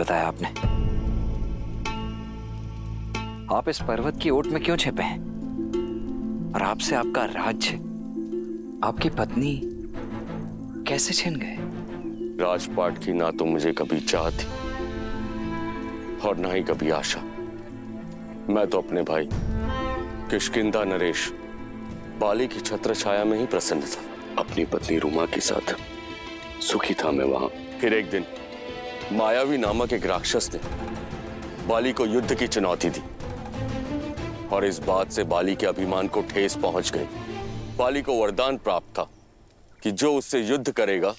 बताया आपने। आप इस पर्वत की ओट में क्यों छिपे हैं? और आपसे आपका राज्य, आपकी पत्नी कैसे छिन गए? राजपाट की ना तो मुझे कभी चाह थी और ना ही कभी आशा। मैं तो अपने भाई किष्किंधा नरेश बाली की छत्र छाया में ही प्रसन्न था। अपनी पत्नी रूमा के साथ सुखी था मैं वहां। फिर एक दिन मायावी नामक एक राक्षस ने बाली को युद्ध की चुनौती दी और इस बात से बाली के अभिमान को ठेस पहुंच गई। बाली को वरदान प्राप्त था कि जो उससे युद्ध करेगा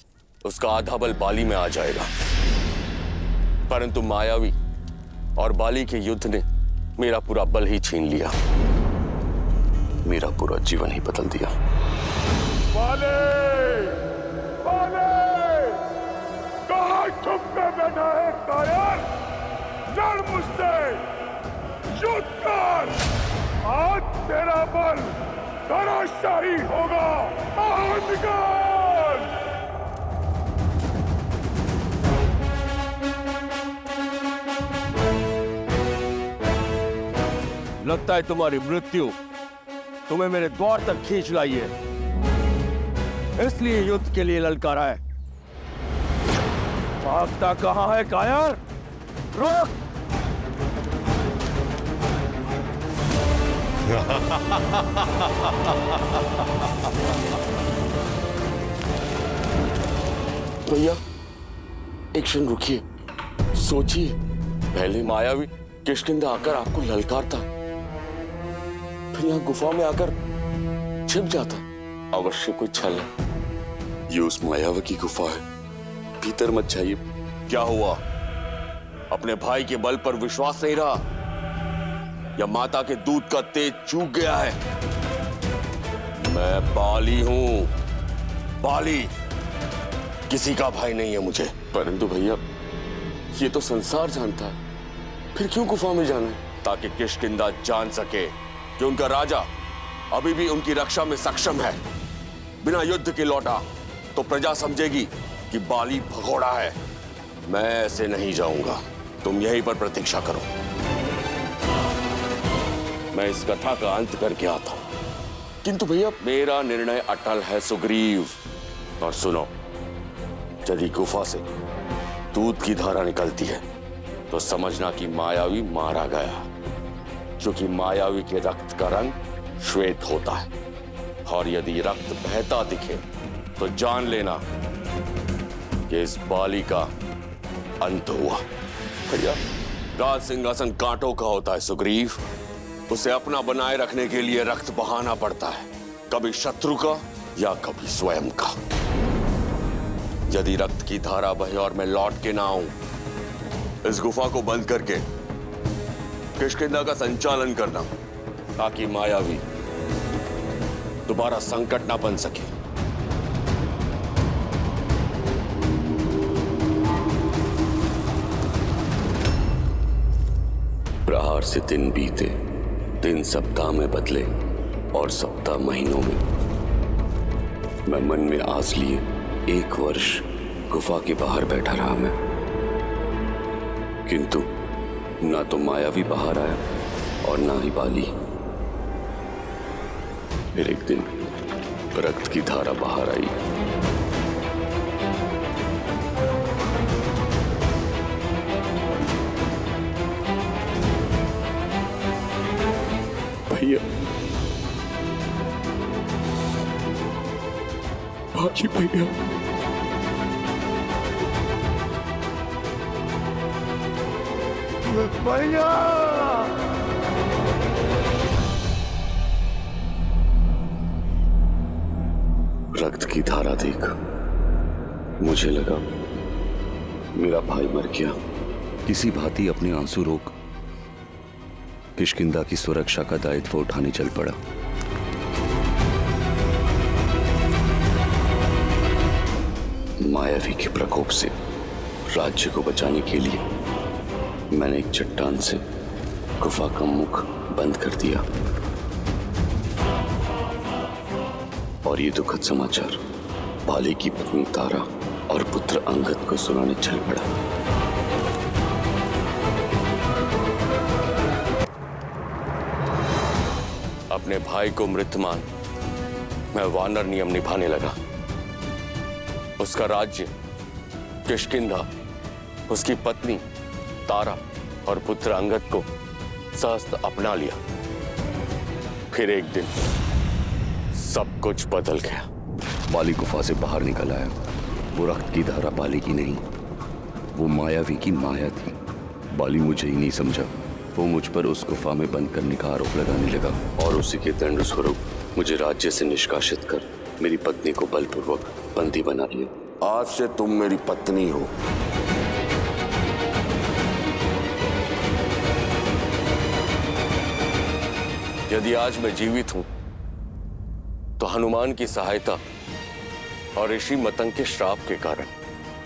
उसका आधा बल बाली में आ जाएगा। परंतु मायावी और बाली के युद्ध ने मेरा पूरा बल ही छीन लिया, मेरा पूरा जीवन ही बदल दिया। बाले! बाले! कहाँ छुपके बैठा है कायर? लड़ मुझसे, युद्ध कर! आज तेरा बल धराशायी होगा। बाहर निकल! लगता है तुम्हारी मृत्यु तुम्हें मेरे द्वार तक खींच लाई है, इसलिए युद्ध के लिए ललकारा है। भागता कहां है कायर? रुक! भैया एक क्षण रुकिए, सोचिए। पहले मायावी किष्किंधा आकर आपको ललकारता, फिर यहाँ गुफा में आकर छिप जाता। अवश्य कोई छल है। ये उस मायावी की गुफा है, भीतर मत जाइए। क्या हुआ? अपने भाई के बल पर विश्वास नहीं रहा या माता के दूध का तेज चूक गया है? मैं बाली हूं, बाली। किसी का भाई नहीं है मुझे। परंतु भैया ये तो संसार जानता है, फिर क्यों गुफा में जाना है? ताकि किष्किंधा जान सके कि उनका राजा अभी भी उनकी रक्षा में सक्षम है। बिना युद्ध के लौटा तो प्रजा समझेगी कि बाली भगोड़ा है। मैं ऐसे नहीं जाऊंगा, तुम यहीं पर प्रतीक्षा करो। मैं इस कथा का अंत करके आता हूं। किंतु भैया मेरा निर्णय अटल है सुग्रीव। और सुनो, यदि गुफा से दूध की धारा निकलती है तो समझना कि मायावी मारा गया, क्योंकि मायावी के रक्त का रंग श्वेत होता है। और यदि रक्त बहता दिखे तो जान लेना कि इस बाली का अंत हुआ। भैया राज सिंहासन कांटों का होता है सुग्रीव, उसे अपना बनाए रखने के लिए रक्त बहाना पड़ता है, कभी शत्रु का या कभी स्वयं का। यदि रक्त की धारा बहे और मैं लौट के ना आऊं, इस गुफा को बंद करके किष्किंधा का संचालन करना, ताकि मायावी दोबारा संकट ना बन सके। प्रहार से दिन बीते, दिन सप्ताह में बदले और सप्ताह महीनों में। मैं मन में आस लिए 1 वर्ष गुफा के बाहर बैठा रहा मैं, किंतु ना तो मायावी बाहर आया और ना ही बाली। फिर एक दिन रक्त की धारा बाहर आई। भैया बाकी भैया भैया! रक्त की धारा देख मुझे लगा मेरा भाई मर गया। किसी भांति अपने आंसू रोक किष्किंधा की सुरक्षा का दायित्व उठाने चल पड़ा। मायावी के प्रकोप से राज्य को बचाने के लिए मैंने एक चट्टान से गुफा का मुख बंद कर दिया और ये दुखद समाचार बाली की पत्नी तारा और पुत्र अंगद को सुनाने चल पड़ा। अपने भाई को मृत मान मैं वानर नियम निभाने लगा। उसका राज्य किष्किंधा, उसकी पत्नी तारा और पुत्र अंगद को सहस्त्र अपना लिया। फिर एक दिन सब कुछ बदल गया। बाली गुफा से बाहर निकल आया। वो रक्त की धारा बाली की नहीं, वो मायावी की माया थी। बाली मुझे ही नहीं समझा। वो मुझ पर उस गुफा में बंद करने का आरोप लगाने लगा और उसी के दंड स्वरूप मुझे राज्य से निष्कासित कर मेरी पत्नी को बलपूर्वक बंदी बना लिया। आज से तुम मेरी पत्नी हो। यदि आज मैं जीवित हूं तो हनुमान की सहायता और ऋषि मतंग के श्राप के कारण,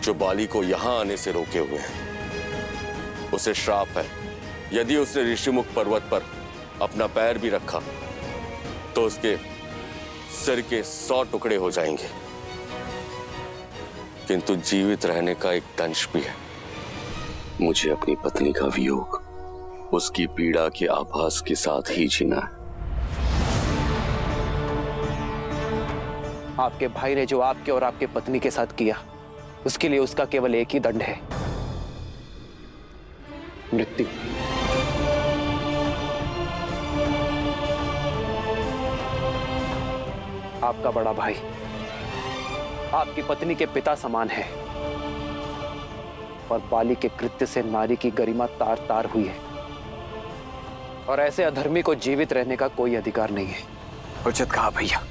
जो बाली को यहां आने से रोके हुए हैं। उसे श्राप है, यदि उसने ऋषिमुख पर्वत पर अपना पैर भी रखा तो उसके सिर के 100 टुकड़े हो जाएंगे। किंतु जीवित रहने का एक दंश भी है। मुझे अपनी पत्नी का वियोग, उसकी पीड़ा के आभास के साथ ही जीना है। आपके भाई ने जो आपके और आपके पत्नी के साथ किया, उसके लिए उसका केवल एक ही दंड है, मृत्यु। आपका बड़ा भाई आपकी पत्नी के पिता समान है और बाली के कृत्य से नारी की गरिमा तार तार हुई है और ऐसे अधर्मी को जीवित रहने का कोई अधिकार नहीं है। उचित कहा भैया।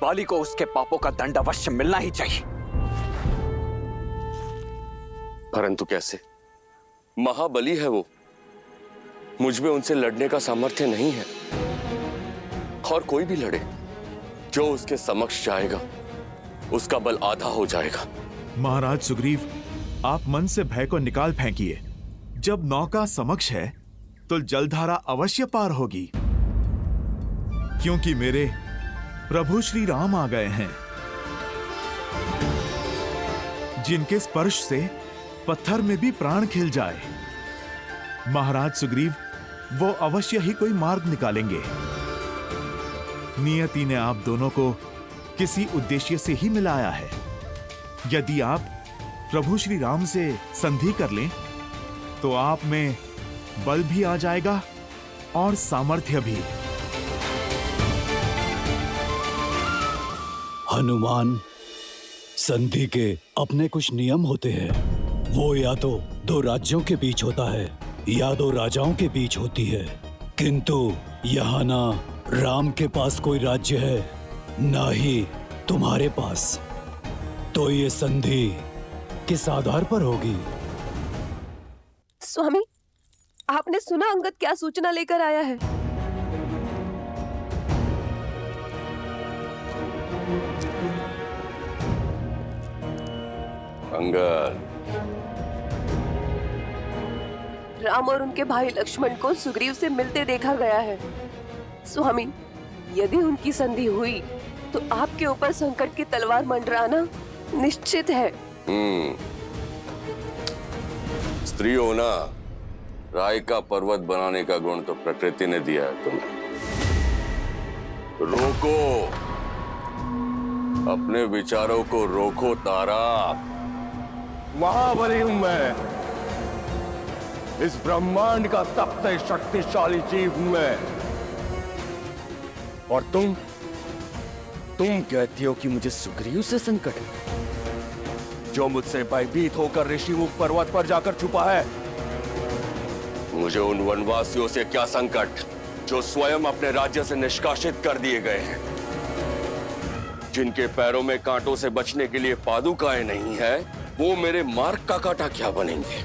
बाली को उसके पापों का दंड अवश्य मिलना ही चाहिए। परंतु कैसे? महाबली है वो। मुझ में उनसे लड़ने का सामर्थ्य नहीं है। और कोई भी लड़े, जो उसके समक्ष जाएगा उसका बल आधा हो जाएगा। महाराज सुग्रीव, आप मन से भय को निकाल फेंकिए। जब नौका समक्ष है तो जलधारा अवश्य पार होगी, क्योंकि मेरे प्रभु श्री राम आ गए हैं, जिनके स्पर्श से पत्थर में भी प्राण खिल जाए। महाराज सुग्रीव, वो अवश्य ही कोई मार्ग निकालेंगे। नियति ने आप दोनों को किसी उद्देश्य से ही मिलाया है। यदि आप प्रभु श्री राम से संधि कर लें तो आप में बल भी आ जाएगा और सामर्थ्य भी। हनुमान, संधि के अपने कुछ नियम होते हैं। वो या तो दो राज्यों के बीच होता है या दो राजाओं के बीच होती है, किंतु यहाँ ना राम के पास कोई राज्य है, ना ही तुम्हारे पास। तो ये संधि किस आधार पर होगी? स्वामी, आपने सुना अंगद क्या सूचना लेकर आया है? अंगद, राम और उनके भाई लक्ष्मण को सुग्रीव से मिलते देखा गया है। स्वामी, यदि उनकी संधि हुई तो आपके ऊपर संकट की तलवार मंडराना निश्चित है। स्त्री होना, राय का पर्वत बनाने का गुण तो प्रकृति ने दिया है तुम्हें। रोको, अपने विचारों को रोको तारा। महाबली हूं मैं। इस ब्रह्मांड का सबसे शक्तिशाली जीव हूं मैं। और तुम कहती हो कि मुझे सुग्रीव से संकट है, जो मुझसे भयभीत होकर ऋषिमुख पर्वत पर जाकर छुपा है। मुझे उन वनवासियों से क्या संकट, जो स्वयं अपने राज्य से निष्कासित कर दिए गए हैं, जिनके पैरों में कांटों से बचने के लिए पादुकाएं नहीं है, वो मेरे मार्ग का कांटा क्या बनेंगे?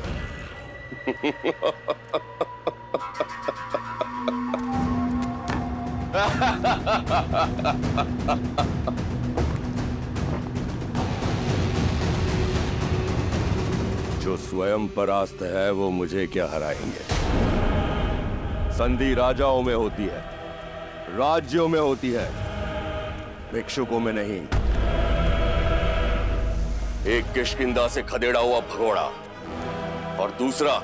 जो स्वयं परास्त है वो मुझे क्या हराएंगे? संधि राजाओं में होती है, राज्यों में होती है, भिक्षुकों में नहीं। एक किष्किंधा से खदेड़ा हुआ भगोड़ा और दूसरा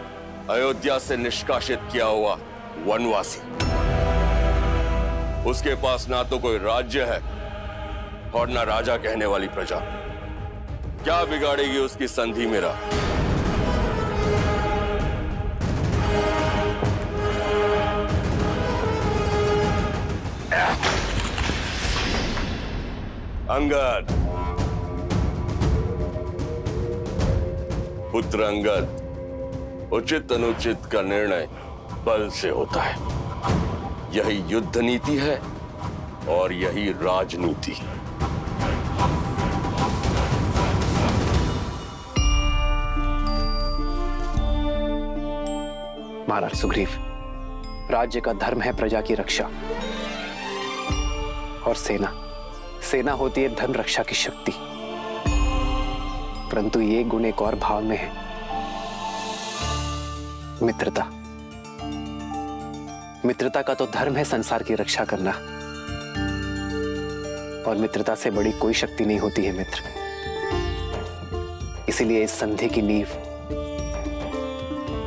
अयोध्या से निष्कासित किया हुआ वनवासी। उसके पास ना तो कोई राज्य है और ना राजा कहने वाली प्रजा। क्या बिगाड़ेगी उसकी संधि मेरा? अंगद, पुत्र अंगद, उचित अनुचित का निर्णय बल से होता है। यही युद्ध नीति है और यही राजनीति। महाराज सुग्रीव, राज्य का धर्म है प्रजा की रक्षा, और सेना होती है धन रक्षा की शक्ति। परंतु ये गुण एक और भाव में है, मित्रता। मित्रता का तो धर्म है संसार की रक्षा करना, और मित्रता से बड़ी कोई शक्ति नहीं होती है मित्र। इसीलिए इस संधि की नींव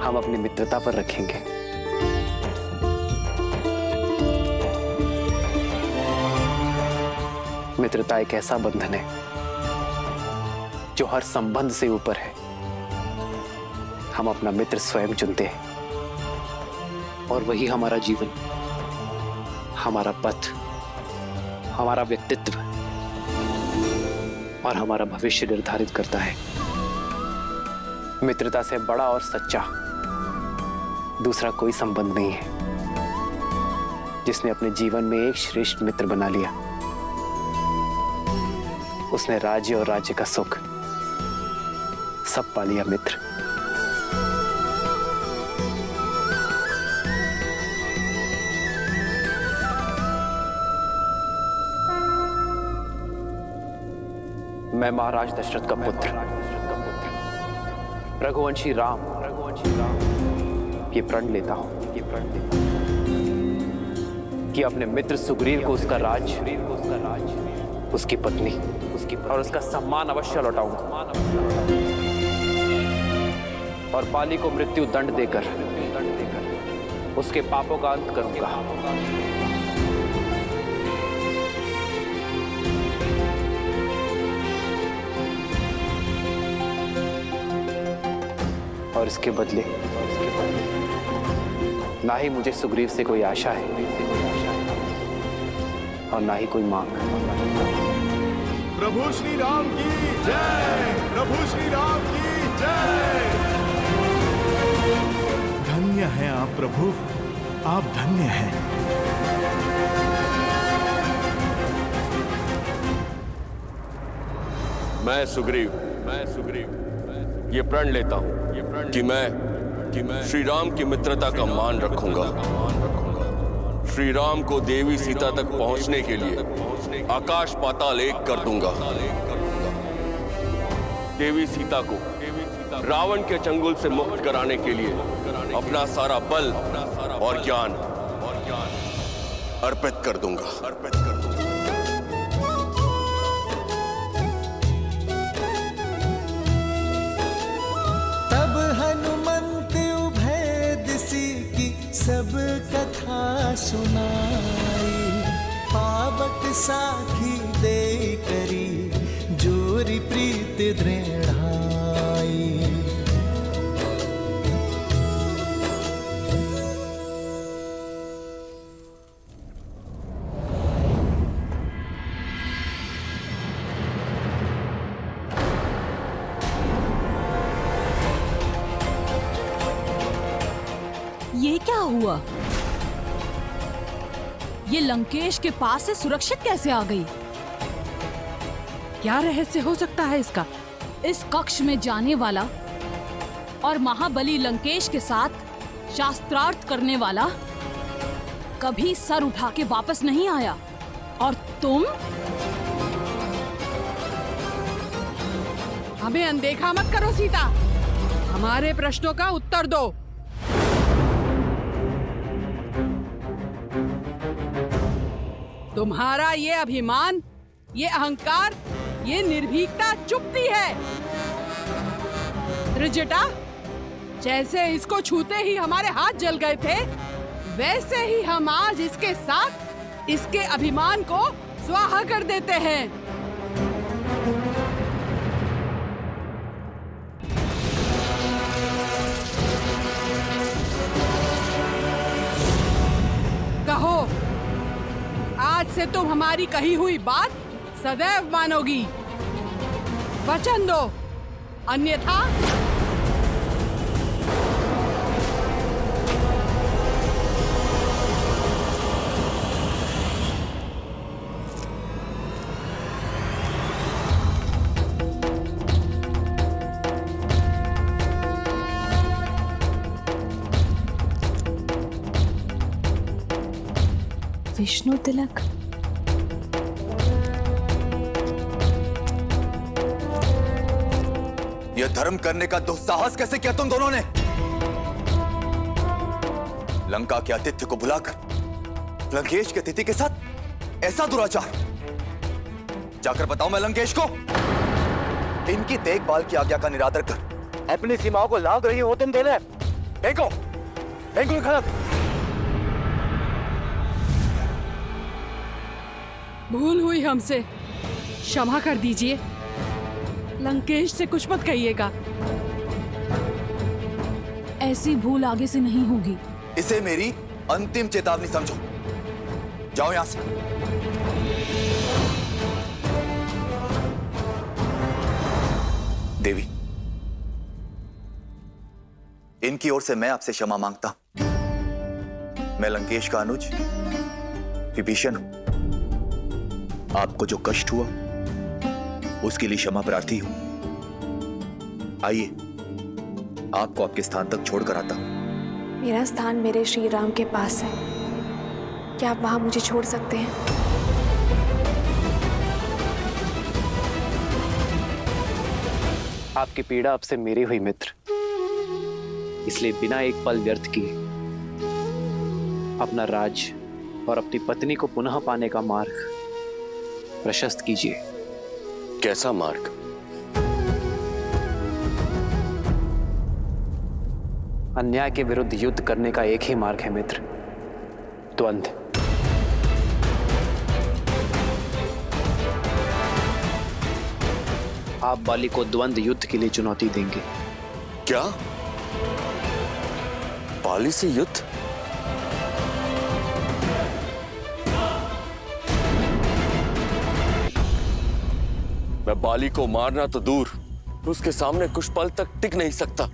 हम अपनी मित्रता पर रखेंगे। मित्रता एक ऐसा बंधन है जो हर संबंध से ऊपर है। हम अपना मित्र स्वयं चुनते हैं, और वही हमारा जीवन, हमारा पथ, हमारा व्यक्तित्व और हमारा भविष्य निर्धारित करता है। मित्रता से बड़ा और सच्चा दूसरा कोई संबंध नहीं है। जिसने अपने जीवन में एक श्रेष्ठ मित्र बना लिया, उसने राज्य और राज्य का सुख सब पा लिया मित्र। मैं महाराज दशरथ का पुत्र रघुवंशी राम ये प्रण लेता हूं कि अपने मित्र सुग्रीव को उसका राज्य, उसकी पत्नी और उसका सम्मान अवश्य लौटाऊंगा, और बाली को मृत्यु दंड देकर उसके पापों का अंत करूंगा। और इसके बदले ना ही मुझे सुग्रीव से कोई आशा है और ना ही कोई मांग। प्रभु श्री राम की जय, प्रभु श्री राम की जय। धन्य है आप प्रभु, आप धन्य हैं। मैं सुग्रीव ये प्रण लेता हूं कि मैं श्री राम की मित्रता का मान रखूंगा। श्री राम को देवी सीता तक पहुंचने के लिए आकाश पाताल एक कर दूंगा। देवी सीता को रावण के चंगुल से मुक्त कराने के लिए अपना सारा बल और ज्ञान अर्पित कर दूंगा। तब हनुमंत उभय दिशि की सब कथा सुनाई, पावक साखी दे करी जोरी प्रीत दृढ़ाई। ये क्या हुआ? ये लंकेश के पास से सुरक्षित कैसे आ गई? क्या रहस्य हो सकता है इसका? इस कक्ष में जाने वाला और महाबली लंकेश के साथ शास्त्रार्थ करने वाला कभी सर उठा के वापस नहीं आया, और तुम हमें अनदेखा मत करो सीता, हमारे प्रश्नों का उत्तर दो। तुम्हारा ये अभिमान, ये अहंकार, ये निर्भीकता चुपती है। त्रिजटा, जैसे इसको छूते ही हमारे हाथ जल गए थे, वैसे ही हम आज इसके साथ इसके अभिमान को स्वाहा कर देते हैं। कहो, आज से तुम हमारी कही हुई बात सदैव मानोगी। वचन दो, अन्यथा विष्णु तिलक। यह धर्म करने का दुस्साहस कैसे किया तुम दोनों ने? लंका के आतिथ्य को बुलाकर लंकेश के अतिथि के साथ ऐसा दुराचार। जाकर बताओ मैं लंकेश को। इनकी देखभाल की आज्ञा का निरादर कर अपनी सीमाओं को लांघ रही हो तुम दोनों। फेंको फेंको खड़क। भूल हुई हमसे, क्षमा कर दीजिए। लंकेश से कुछ मत कहिएगा। ऐसी भूल आगे से नहीं होगी। इसे मेरी अंतिम चेतावनी समझो। जाओ यहां से। देवी, इनकी ओर से मैं आपसे क्षमा मांगता हूं। मैं लंकेश का अनुज विभीषण हूं। आपको जो कष्ट हुआ उसके लिए क्षमा प्रार्थी हूं। आइए, आपको आपके स्थान तक छोड़कर आता हूं। मेरा स्थान मेरे श्री राम के पास है। क्या आप वहां मुझे छोड़ सकते हैं? आपकी पीड़ा अब से मेरी हुई मित्र, इसलिए बिना एक पल व्यर्थ किए अपना राज और अपनी पत्नी को पुनः पाने का मार्ग प्रशस्त कीजिए। कैसा मार्ग? अन्याय के विरुद्ध युद्ध करने का एक ही मार्ग है मित्र, द्वंद्व। आप बाली को द्वंद्व युद्ध के लिए चुनौती देंगे। क्या? बाली से युद्ध? मैं बाली को मारना तो दूर, उसके सामने कुछ पल तक टिक नहीं सकता।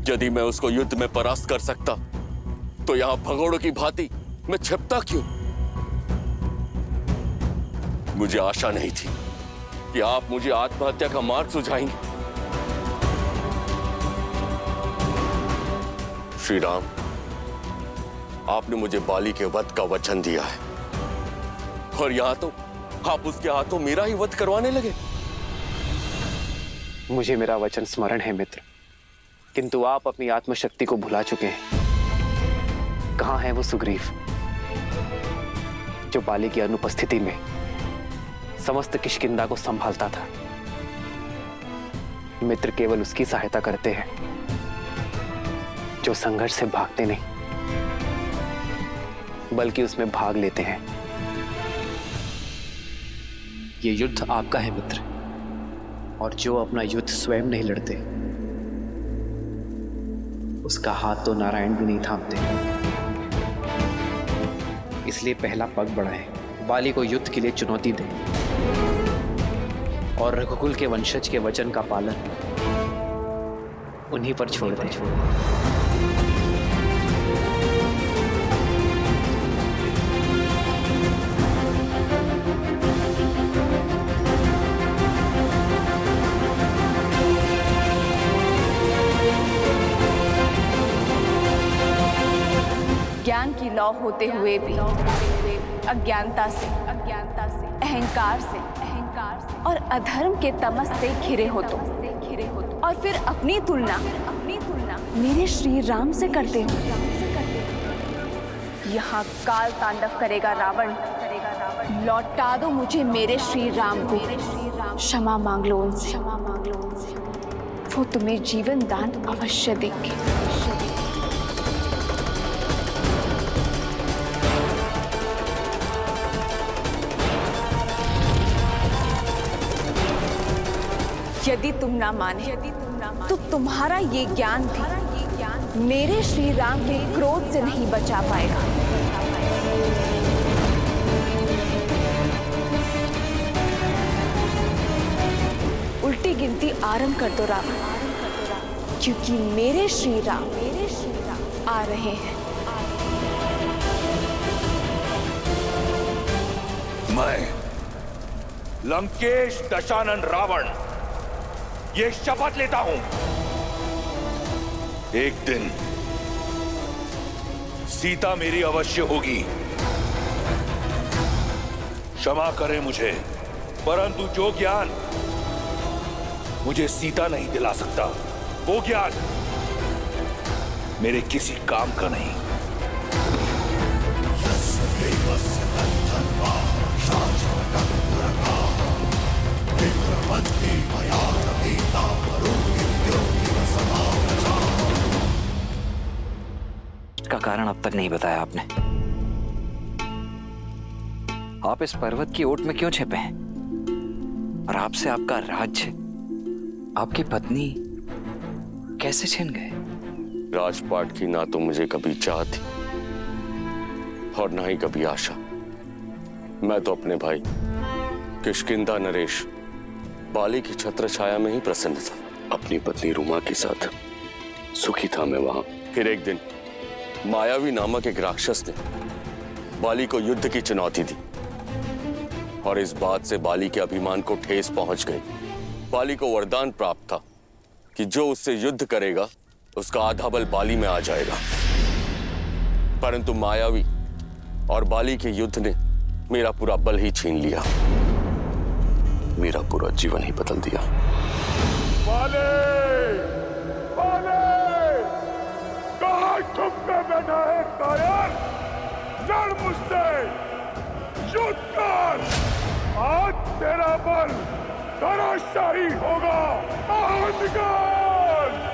यदि मैं उसको युद्ध में परास्त कर सकता तो यहां भगोड़ों की भांति मैं छिपता क्यों? मुझे आशा नहीं थी कि आप मुझे आत्महत्या का मार्ग सुझाएंगे। श्री राम, आपने मुझे बाली के वध का वचन दिया है और यहां तो आप उसके हाथों मेरा ही वध करवाने लगे। मुझे मेरा वचन स्मरण है मित्र, किंतु आप अपनी आत्मशक्ति को भुला चुके हैं। कहां है वो सुग्रीव जो बाली की अनुपस्थिति में समस्त किष्किंधा को संभालता था? मित्र केवल उसकी सहायता करते हैं जो संघर्ष से भागते नहीं बल्कि उसमें भाग लेते हैं। ये युद्ध आपका है मित्र, और जो अपना युद्ध स्वयं नहीं लड़ते उसका हाथ तो नारायण भी नहीं थामते। इसलिए पहला पग बढ़ाएं, बाली को युद्ध के लिए चुनौती दें और रघुकुल के वंशज के वचन का पालन उन्हीं पर छोड़ दें। ज्ञान की लौ होते हुए भी अज्ञानता से अहंकार से और अधर्म के तमस से घिरे हो तुम, और फिर अपनी तुलना मेरे श्री राम से करते हो। यहाँ काल तांडव करेगा रावण। लौटा दो मुझे मेरे श्री राम को। क्षमा मांग लो उनसे, वो तुम्हें जीवन दान अवश्य देंगे। यदि तुम ना माने तो तुम्हारा ये ज्ञान भी मेरे श्री राम के क्रोध से नहीं बचा पाएगा। उल्टी गिनती आरंभ कर दो रावण, क्योंकि मेरे श्री राम आ रहे हैं। मैं लंकेश दशानन रावण ये शपथ लेता हूं, एक दिन सीता मेरी अवश्य होगी। क्षमा करें मुझे, परंतु जो ज्ञान मुझे सीता नहीं दिला सकता, वो ज्ञान मेरे किसी काम का नहीं। का कारण अब तक नहीं बताया आपने। आप इस पर्वत की ओट में क्यों छिपे हैं? और आपसे आपका राज्य, आपकी पत्नी कैसे छिन गए? राजपाट की ना तो मुझे कभी चाह थी और ना ही कभी आशा। मैं तो अपने भाई किष्किंधा नरेश बाली की छत्र छाया में ही प्रसन्न था। अपनी पत्नी रुमा के साथ सुखी था मैं वहां। फिर एक दिन मायावी नामक एक राक्षस ने बाली को युद्ध की चुनौती दी और इस बात से बाली के अभिमान को ठेस पहुंच गई। बाली को वरदान प्राप्त था कि जो उससे युद्ध करेगा उसका आधा बल बाली में आ जाएगा। परंतु मायावी और बाली के युद्ध ने मेरा पूरा बल ही छीन लिया, मेरा पूरा जीवन ही बदल दिया। बाले! बाले! कहाँ छुपकर बैठा है कायर? लड़ मुझसे, युद्ध कर! आज तेरा बल धराशायी होगा। बाहर निकल!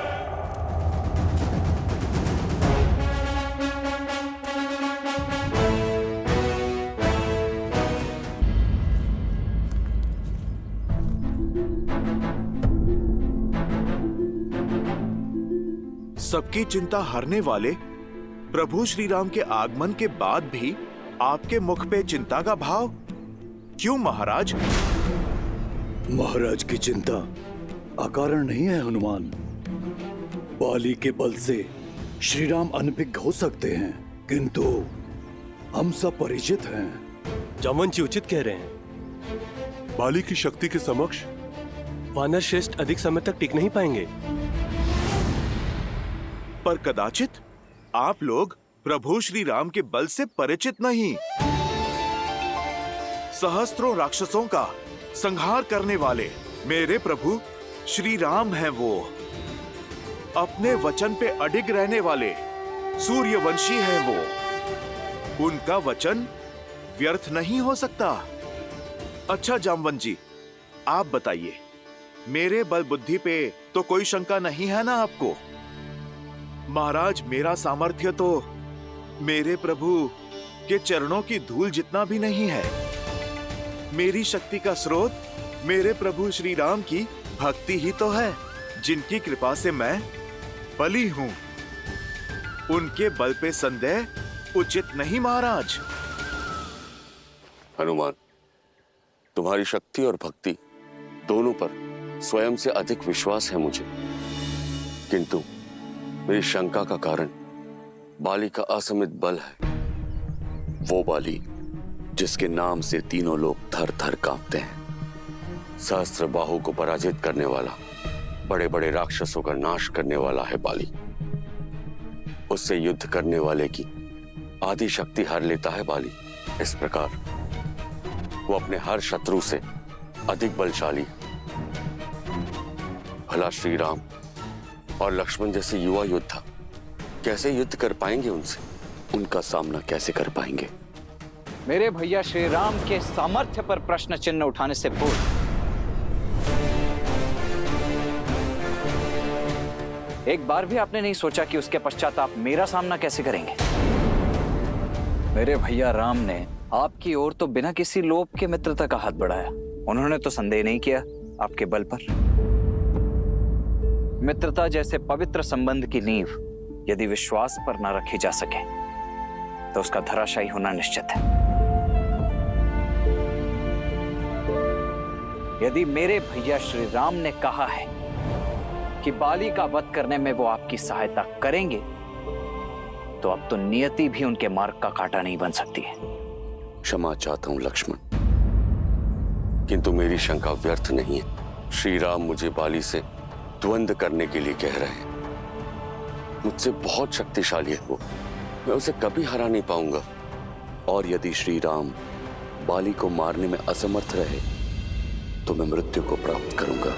सबकी चिंता हरने वाले प्रभु श्री राम के आगमन के बाद भी आपके मुख पे चिंता का भाव क्यों महाराज? महाराज की चिंता अकारण नहीं है हनुमान। बाली के बल से श्री राम अनभिज्ञ हो सकते हैं, किंतु हम सब परिचित हैं। जामवन जी उचित कह रहे हैं। बाली की शक्ति के समक्ष वानर श्रेष्ठ अधिक समय तक टिक नहीं पाएंगे। पर कदाचित आप लोग प्रभु श्री राम के बल से परिचित नहीं। सहस्त्रों राक्षसों का संहार करने वाले मेरे प्रभु श्री राम हैं वो। अपने वचन पे अडिग रहने वाले सूर्यवंशी हैं वो। उनका वचन व्यर्थ नहीं हो सकता। अच्छा जामवन जी, आप बताइए, मेरे बल बुद्धि पे तो कोई शंका नहीं है ना आपको? महाराज, मेरा सामर्थ्य तो मेरे प्रभु के चरणों की धूल जितना भी नहीं है। मेरी शक्ति का स्रोत मेरे प्रभु श्री राम की भक्ति ही तो है, जिनकी कृपा से मैं बली हूं। उनके बल पे संदेह उचित नहीं महाराज। हनुमान, तुम्हारी शक्ति और भक्ति दोनों पर स्वयं से अधिक विश्वास है मुझे, किंतु मेरी शंका का कारण बाली का असमित बल है। वो बाली जिसके नाम से तीनों लोग थर थर कांपते हैं। सहस्त्र बाहु को पराजित करने वाला, बड़े बड़े राक्षसों का नाश करने वाला है बाली। उससे युद्ध करने वाले की आदि शक्ति हर लेता है बाली। इस प्रकार वो अपने हर शत्रु से अधिक बलशाली। भला श्री राम और लक्ष्मण जैसे युवा योद्धा कैसे युद्ध कर पाएंगे उनसे? उनका सामना कैसे कर पाएंगे? मेरे भैया श्री राम के सामर्थ्य पर प्रश्न चिन्ह उठाने से पूर्व एक बार भी आपने नहीं सोचा कि उसके पश्चात आप मेरा सामना कैसे करेंगे? मेरे भैया राम ने आपकी ओर तो बिना किसी लोभ के मित्रता का हाथ बढ़ाया। उन्होंने तो संदेह नहीं किया आपके बल पर। मित्रता जैसे पवित्र संबंध की नींव यदि विश्वास पर न रखी जा सके तो उसका धराशायी होना निश्चित है। यदि मेरे भैया श्री राम ने कहा है कि बाली का वध करने में वो आपकी सहायता करेंगे, तो अब तो नियति भी उनके मार्ग का कांटा नहीं बन सकती है। क्षमा चाहता हूं लक्ष्मण, किंतु मेरी शंका व्यर्थ नहीं है। श्री राम मुझे बाली से द्वंद्व करने के लिए कह रहे हैं। मुझसे बहुत शक्तिशाली है वो, मैं उसे कभी हरा नहीं पाऊंगा। और यदि श्री राम बाली को मारने में असमर्थ रहे तो मैं मृत्यु को प्राप्त करूंगा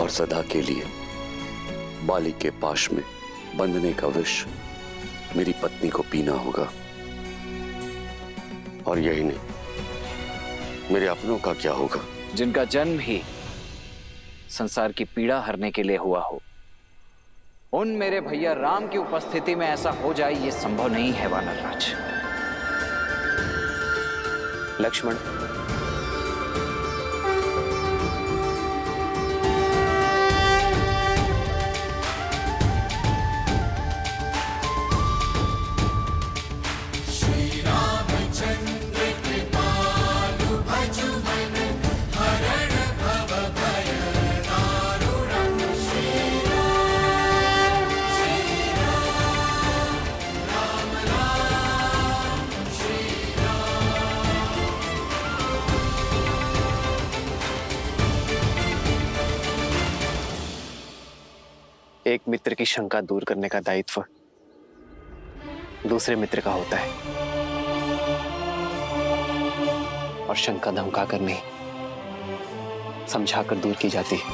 और सदा के लिए बाली के पाश में बंधने का विष मेरी पत्नी को पीना होगा। और यही नहीं, मेरे अपनों का क्या होगा? जिनका जन्म ही संसार की पीड़ा हरने के लिए हुआ हो, उन मेरे भैया राम की उपस्थिति में ऐसा हो जाए, ये संभव नहीं है वानरराज। लक्ष्मण, एक मित्र की शंका दूर करने का दायित्व दूसरे मित्र का होता है, और शंका धमका कर नहीं, समझाकर दूर की जाती है।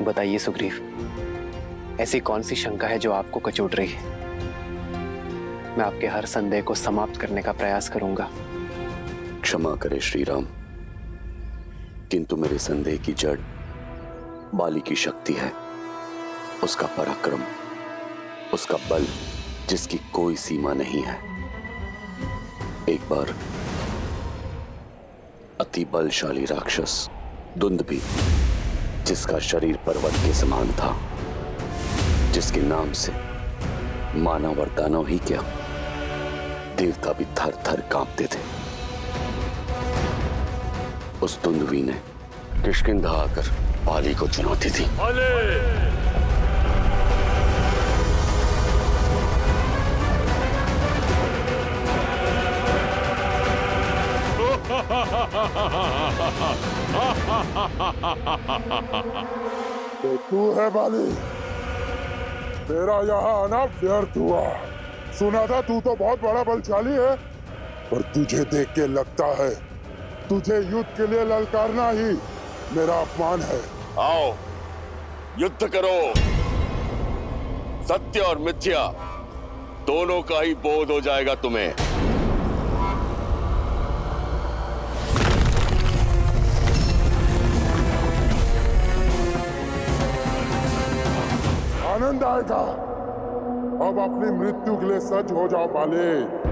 बताइए सुग्रीव, ऐसी कौन सी शंका है जो आपको कचोट रही है? मैं आपके हर संदेह को समाप्त करने का प्रयास करूंगा। क्षमा करे श्री राम, किंतु मेरे संदेह की जड़ बाली की शक्ति है, उसका पराक्रम, उसका बल जिसकी कोई सीमा नहीं है। एक बार अति बलशाली राक्षस दुंदुभि, जिसका शरीर पर्वत के समान था, जिसके नाम से मानव और दानव ही क्या, देवता भी थर थर कांपते थे, उस दुंदुभि ने किष्किंधा आकर बाली को चुनौती दी। तो तू है बाली, तेरा यहाँ आना व्यर्थ हुआ। सुना था तू तो बहुत बड़ा बलशाली है, पर तुझे देख के लगता है तुझे युद्ध के लिए ललकारना ही मेरा अपमान है। आओ युद्ध करो, सत्य और मिथ्या दोनों का ही बोध हो जाएगा तुम्हें। आनंद आएगा, अब अपनी मृत्यु के लिए सज्ज हो जाओ बाली।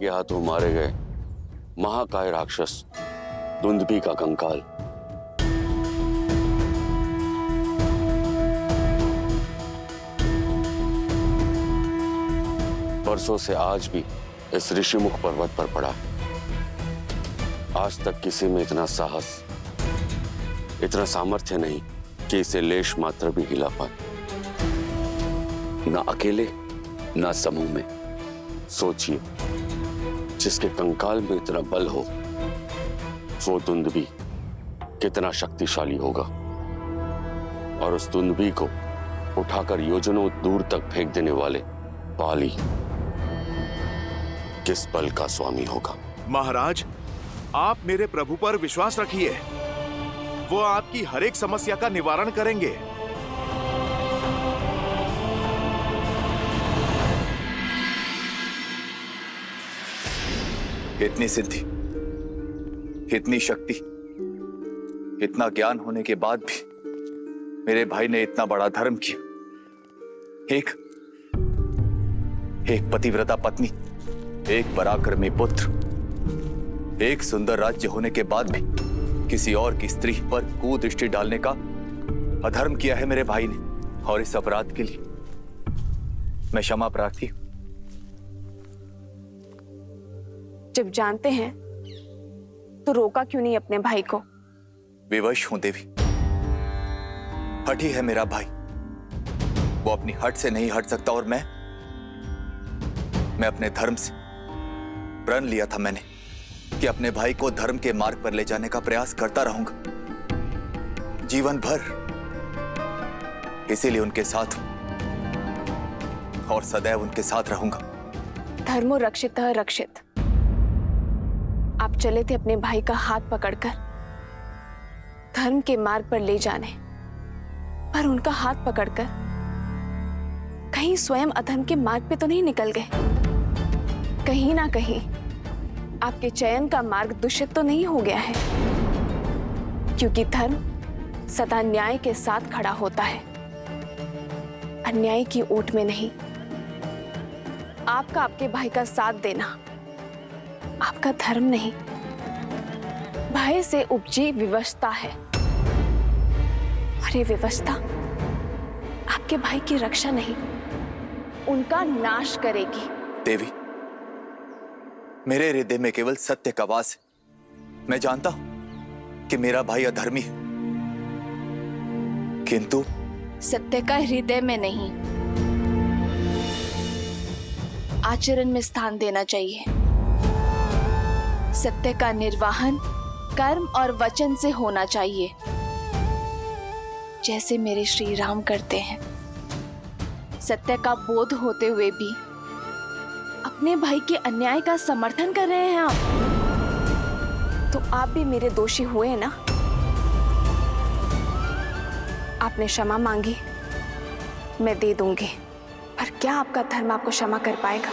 के हाथों मारे गए महाकाय राक्षस दुंदुभी का कंकाल। बरसों से आज भी इस ऋषिमुख पर्वत पर पड़ा है। आज तक किसी में इतना साहस, इतना सामर्थ्य नहीं कि इसे लेश मात्र भी हिला पाए। ना अकेले ना समूह में। सोचिए, जिसके कंकाल में इतना बल हो वो दुंदुभी कितना शक्तिशाली होगा, और उस दुंदुभी को उठाकर योजनों दूर तक फेंक देने वाले बाली किस बल का स्वामी होगा। महाराज, आप मेरे प्रभु पर विश्वास रखिए, वो आपकी हर एक समस्या का निवारण करेंगे। इतनी सिद्धि, इतनी शक्ति, इतना ज्ञान होने के बाद भी मेरे भाई ने इतना बड़ा धर्म किया। एक पतिव्रता पत्नी, एक पराक्रमी पुत्र, एक सुंदर राज्य होने के बाद भी किसी और की स्त्री पर कुदृष्टि डालने का अधर्म किया है मेरे भाई ने, और इस अपराध के लिए मैं क्षमा प्रार्थी हूं। जब जानते हैं तो रोका क्यों नहीं अपने भाई को? विवश हूं देवी, हठी है मेरा भाई, वो अपनी हट से नहीं हट सकता, और मैं अपने धर्म से प्रण लिया था मैंने कि अपने भाई को धर्म के मार्ग पर ले जाने का प्रयास करता रहूंगा जीवन भर। इसीलिए उनके साथ हूं और सदैव उनके साथ रहूंगा। धर्मो रक्षितः रक्षित। आप चले थे अपने भाई का हाथ पकड़कर धर्म के मार्ग पर ले जाने, पर उनका हाथ पकड़कर कहीं स्वयं अधर्म के मार्ग पे तो नहीं निकल गए? कहीं ना कहीं आपके चयन का मार्ग दूषित तो नहीं हो गया है? क्योंकि धर्म सदा न्याय के साथ खड़ा होता है, अन्याय की ओट में नहीं। आपका आपके भाई का साथ देना आपका धर्म नहीं, भय से उपजी विवशता है, और ये विवशता आपके भाई की रक्षा नहीं, उनका नाश करेगी। देवी, मेरे हृदय में केवल सत्य का वास है। मैं जानता हूं कि मेरा भाई अधर्मी है, किंतु सत्य का हृदय में नहीं, आचरण में स्थान देना चाहिए। सत्य का निर्वाहन कर्म और वचन से होना चाहिए, जैसे मेरे श्री राम करते हैं। सत्य का बोध होते हुए भी अपने भाई के अन्याय का समर्थन कर रहे हैं आप, तो आप भी मेरे दोषी हुए ना। आपने क्षमा मांगी, मैं दे दूंगी, पर क्या आपका धर्म आपको क्षमा कर पाएगा?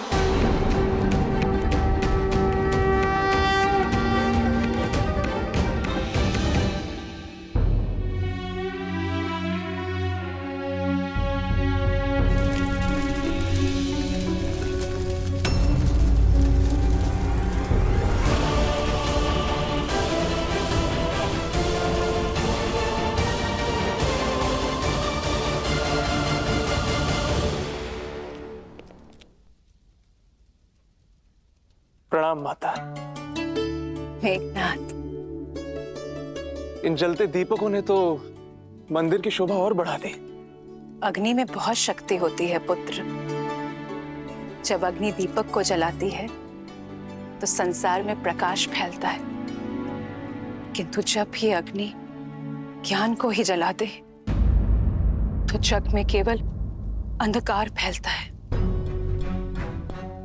प्रणाम माता। मेघनाथ, इन जलते दीपकों ने तो मंदिर की शोभा और बढ़ा दी। अग्नि में बहुत शक्ति होती है पुत्र। जब अग्नि दीपक को जलाती है तो संसार में प्रकाश फैलता है, किंतु जब ही अग्नि ज्ञान को ही जला दे तो जग में केवल अंधकार फैलता है,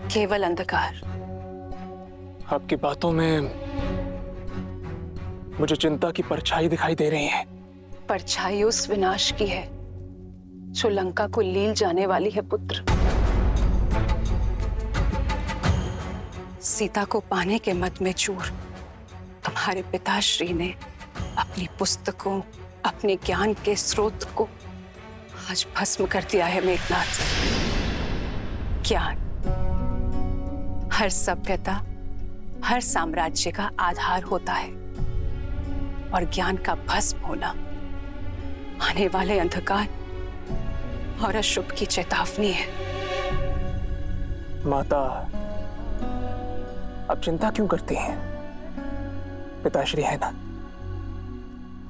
केवल अंधकार। आपकी बातों में मुझे चिंता की परछाई दिखाई दे रही है। परछाई उस विनाश की है जो लंका को लील जाने वाली है पुत्र। सीता को पाने के मद में चूर तुम्हारे पिताश्री ने अपनी पुस्तकों, अपने ज्ञान के स्रोत को आज भस्म कर दिया है मेघनाथ। ज्ञान, हर सभ्यता, हर साम्राज्य का आधार होता है और ज्ञान का भस्म होना आने वाले अंधकार और अशुभ की चेतावनी है। माता, अब चिंता क्यों करती हैं? पिताश्री है ना,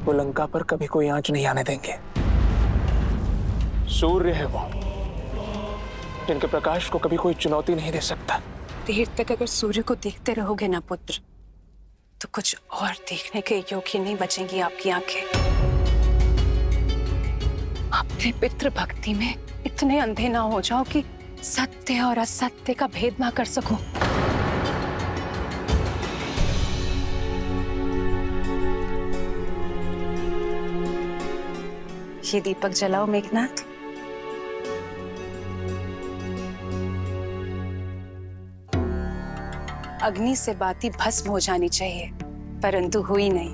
वो लंका पर कभी कोई आंच नहीं आने देंगे। सूर्य है वो, जिनके प्रकाश को कभी कोई चुनौती नहीं दे सकता। देर तक अगर सूर्य को देखते रहोगे ना पुत्र, तो कुछ और देखने के योग्य नहीं बचेंगी आपकी आंखें। अपने पितृ भक्ति में इतने अंधे ना हो जाओ कि सत्य और असत्य का भेद ना कर सको। ये दीपक जलाओ मेघनाथ। अग्नि से बाती भस्म हो जानी चाहिए, परंतु हुई नहीं।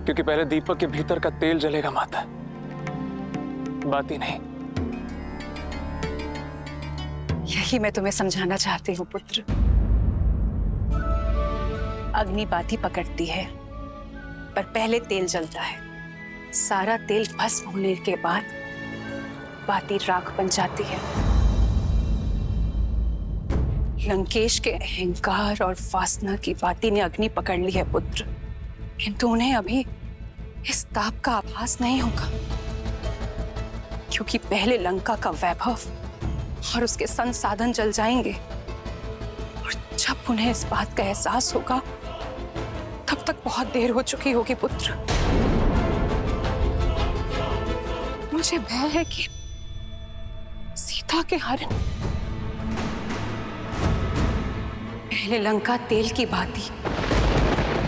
क्योंकि पहले दीपक के भीतर का तेल जलेगा माता, बाती नहीं। यही मैं तुम्हें समझाना चाहती हूँ पुत्र। अग्नि बाती पकड़ती है, पर पहले तेल जलता है। सारा तेल भस्म होने के बाद बाती राख बन जाती है। लंकेश के अहंकार और वासना की बाती ने अग्नि पकड़ ली है पुत्र, किंतु उन्हें अभी इस ताप का आभास नहीं होगा, क्योंकि पहले लंका का वैभव और उसके संसाधन जल जाएंगे, और जब उन्हें इस बात का एहसास होगा तब तक बहुत देर हो चुकी होगी पुत्र। मुझे भय है कि सीता के हरण पहले लंका तेल की बाती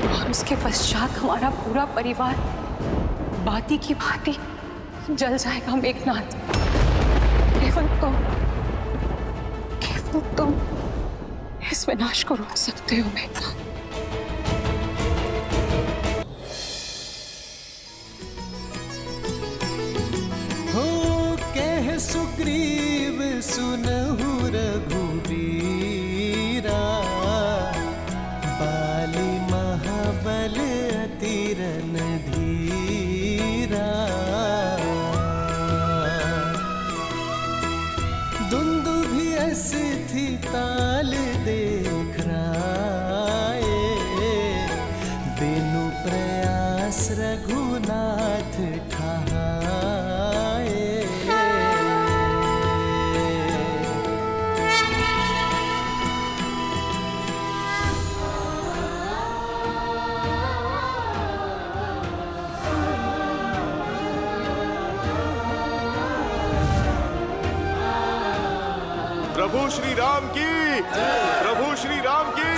और उसके पश्चात हमारा पूरा परिवार बाती की भांति जल जाएगा मेघनाथ। केवल तुम इस विनाश को रोक सकते हो मेघनाथ। हो कह सुग्रीव सुनहु रघुबीरा, बाली महाबल अति रणधीरा। दुंदुभि अस्ति ताल देख राए, बिनु प्रयास रघुनाथ ठाए। प्रभु श्री राम की, प्रभु श्री राम की,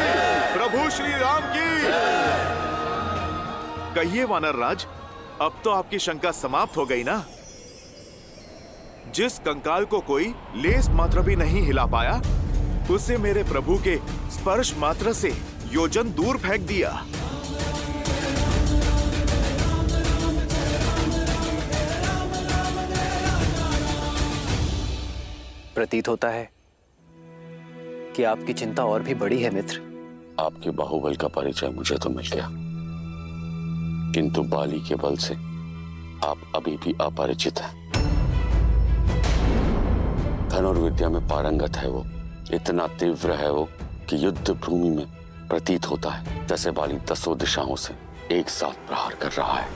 प्रभु श्री राम की। कहिए वानर राज, अब तो आपकी शंका समाप्त हो गई ना? जिस कंकाल को कोई लेस मात्र भी नहीं हिला पाया, उसे मेरे प्रभु के स्पर्श मात्र से योजन दूर फेंक दिया। प्रतीत होता है कि आपकी चिंता और भी बड़ी है मित्र। आपके बाहुबल का परिचय मुझे तो मिल गया, किंतु बाली के बल से आप अभी भी अपरिचित हैं। धनुर्विद्या में पारंगत है वो, इतना तीव्र है वो कि युद्ध भूमि में प्रतीत होता है जैसे बाली 10 दिशाओं से एक साथ प्रहार कर रहा है।